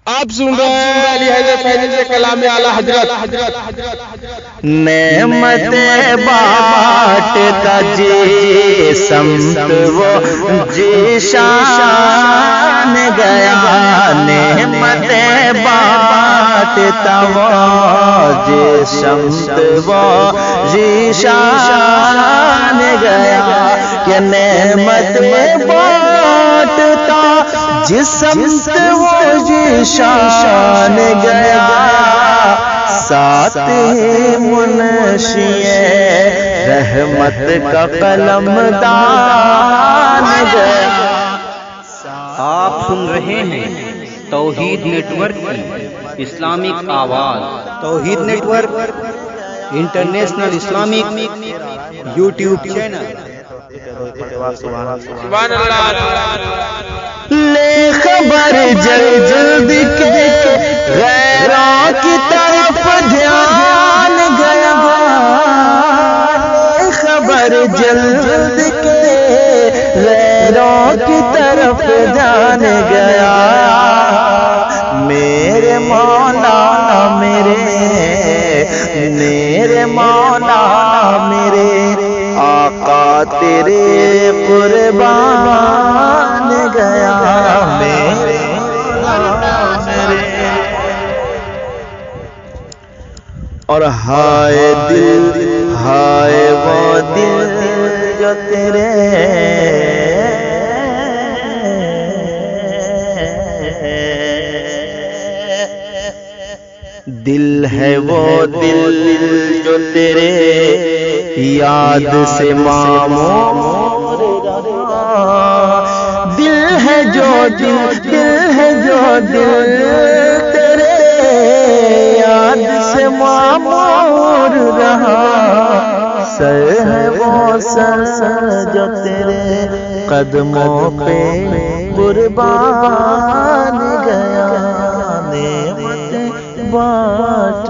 آپ سن رہے ہیں علی حیدر فیضی سے کلام اعلی حضرت۔ نعمتیں بانٹتا جی سمت وہ جی شان گیا، نعمتیں بانٹتا وہ جی سمت وہ جی شان گیا، کہ نعمتیں بانٹتا جس سمت وہ جی شان گیا، ساتھ ہی منشی رحمت کا قلم دان گیا۔ آپ سن رہے ہیں توحید نیٹ ورک کی اسلامک آواز۔ Tawheed network international Islamic YouTube channel. سبحان اللہ۔ لے خبر جلد کے غیروں کی طرف دھیان گیا، لے خبر جلد کے غیروں کی طرف دھیان گیا، میرے مولا میرے مولا میرے آقا تیرے قربان گیا، میرے اور ہائے دل ہائے وہ دل جو تیرے دل ہے، وہ دل جو تیرے یاد سے معمور دل ہے جو دل ہے جو دل تیرے یاد سے معمور رہا، سر ہے وہ سر جو تیرے قدموں پہ قربان گیا، نعمت بانٹ